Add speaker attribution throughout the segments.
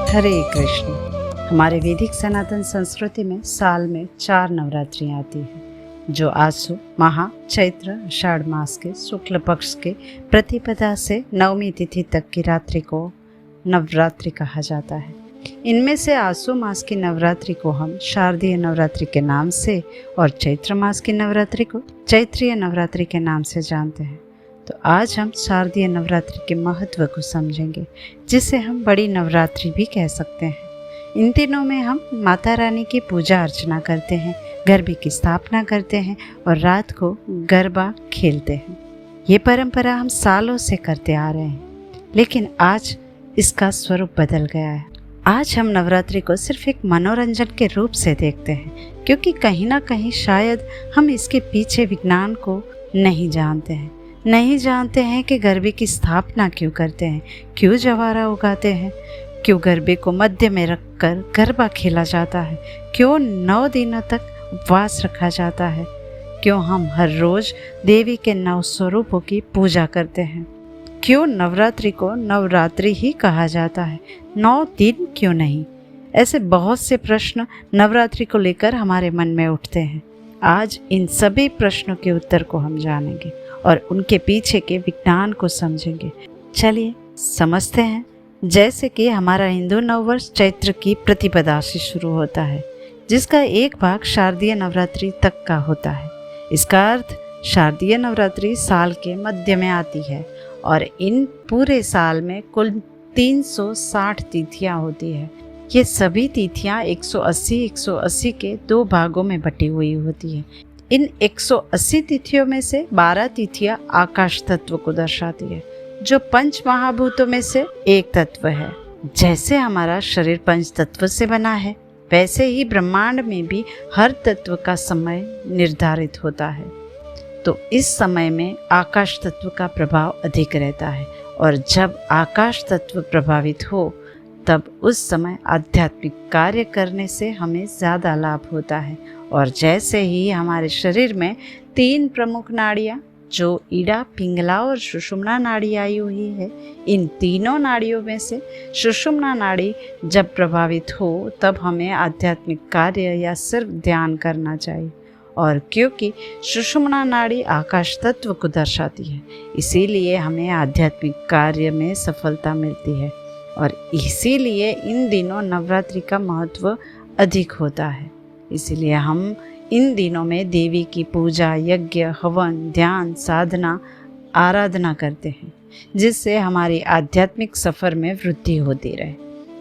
Speaker 1: हरे कृष्ण। हमारे वैदिक सनातन संस्कृति में साल में 4 नवरात्रियाँ आती हैं, जो आसु, महा, चैत्र, आषाढ़ मास के शुक्ल पक्ष के प्रतिपदा से नवमी तिथि तक की रात्रि को नवरात्रि कहा जाता है। इनमें से आसु मास की नवरात्रि को हम शारदीय नवरात्रि के नाम से और चैत्र मास की नवरात्रि को चैत्रीय नवरात्रि के नाम से जानते हैं। तो आज हम शारदीय नवरात्रि के महत्व को समझेंगे, जिसे हम बड़ी नवरात्रि भी कह सकते हैं। इन दिनों में हम माता रानी की पूजा अर्चना करते हैं, गरबे की स्थापना करते हैं और रात को गरबा खेलते हैं। ये परंपरा हम सालों से करते आ रहे हैं, लेकिन आज इसका स्वरूप बदल गया है। आज हम नवरात्रि को सिर्फ एक मनोरंजन के रूप से देखते हैं, क्योंकि कहीं ना कहीं शायद हम इसके पीछे विज्ञान को नहीं जानते हैं कि गरबे की स्थापना क्यों करते हैं, क्यों जवारा उगाते हैं, क्यों गरबे को मध्य में रखकर गरबा खेला जाता है, क्यों 9 दिनों तक उपवास रखा जाता है, क्यों हम हर रोज देवी के 9 स्वरूपों की पूजा करते हैं, क्यों नवरात्रि को नवरात्रि ही कहा जाता है, 9 दिन क्यों नहीं। ऐसे बहुत से प्रश्न नवरात्रि को लेकर हमारे मन में उठते हैं। आज इन सभी प्रश्नों के उत्तर को हम जानेंगे और उनके पीछे के विज्ञान को समझेंगे। चलिए समझते हैं। जैसे कि हमारा हिंदू नववर्ष चैत्र की प्रतिपदा से शुरू होता है, जिसका एक भाग शारदीय नवरात्रि तक का होता है। इसका अर्थ शारदीय नवरात्रि साल के मध्य में आती है और इन पूरे साल में कुल 360 तिथियां होती है। ये सभी तिथियां 180 के 2 भागों में बटी हुई होती है। इन 180 तिथियों में से 12 तिथियां आकाश तत्व को दर्शाती है, जो 5 महाभूतों में से एक तत्व है। जैसे हमारा शरीर 5 तत्व से बना है, वैसे ही ब्रह्मांड में भी हर तत्व का समय निर्धारित होता है। तो इस समय में आकाश तत्व का प्रभाव अधिक रहता है, और जब आकाश तत्व प्रभावित हो तब उस समय आध्यात्मिक कार्य करने से हमें ज़्यादा लाभ होता है। और जैसे ही हमारे शरीर में 3 प्रमुख नाड़ियाँ, जो ईड़ा, पिंगला और सुषुम्ना नाड़ी आई हुई है, इन तीनों नाड़ियों में से सुषुम्ना नाड़ी जब प्रभावित हो तब हमें आध्यात्मिक कार्य या सिर्फ ध्यान करना चाहिए। और क्योंकि सुषुम्ना नाड़ी आकाश तत्व को दर्शाती है, इसीलिए हमें आध्यात्मिक कार्य में सफलता मिलती है। और इसीलिए इन दिनों नवरात्रि का महत्व अधिक होता है। इसीलिए हम इन दिनों में देवी की पूजा, यज्ञ, हवन, ध्यान, साधना, आराधना करते हैं, जिससे हमारी आध्यात्मिक सफ़र में वृद्धि होती रहे।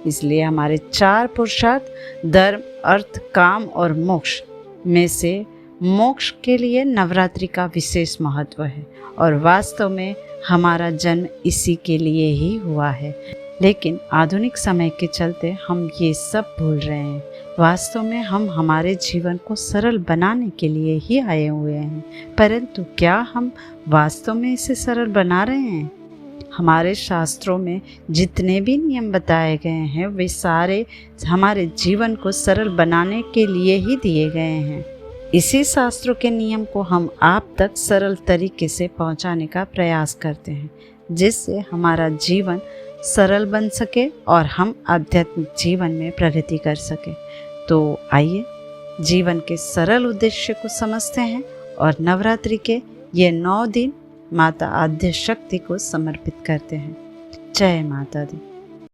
Speaker 1: इसलिए हमारे 4 पुरुषार्थ धर्म, अर्थ, काम और मोक्ष में से मोक्ष के लिए नवरात्रि का विशेष महत्व है, और वास्तव में हमारा जन्म इसी के लिए ही हुआ है। लेकिन आधुनिक समय के चलते हम ये सब भूल रहे हैं। वास्तव में हम हमारे जीवन को सरल बनाने के लिए ही आए हुए हैं, परंतु क्या हम वास्तव में इसे सरल बना रहे हैं? हमारे शास्त्रों में जितने भी नियम बताए गए हैं, वे सारे हमारे जीवन को सरल बनाने के लिए ही दिए गए हैं। इसी शास्त्रों के नियम को हम आप तक सरल तरीके से पहुंचाने का प्रयास करते हैं, जिससे हमारा जीवन सरल बन सके और हम आध्यात्मिक जीवन में प्रगति कर सके। तो आइए जीवन के सरल उद्देश्य को समझते हैं और नवरात्रि के ये 9 दिन माता आद्य शक्ति को समर्पित करते हैं। जय माता दी।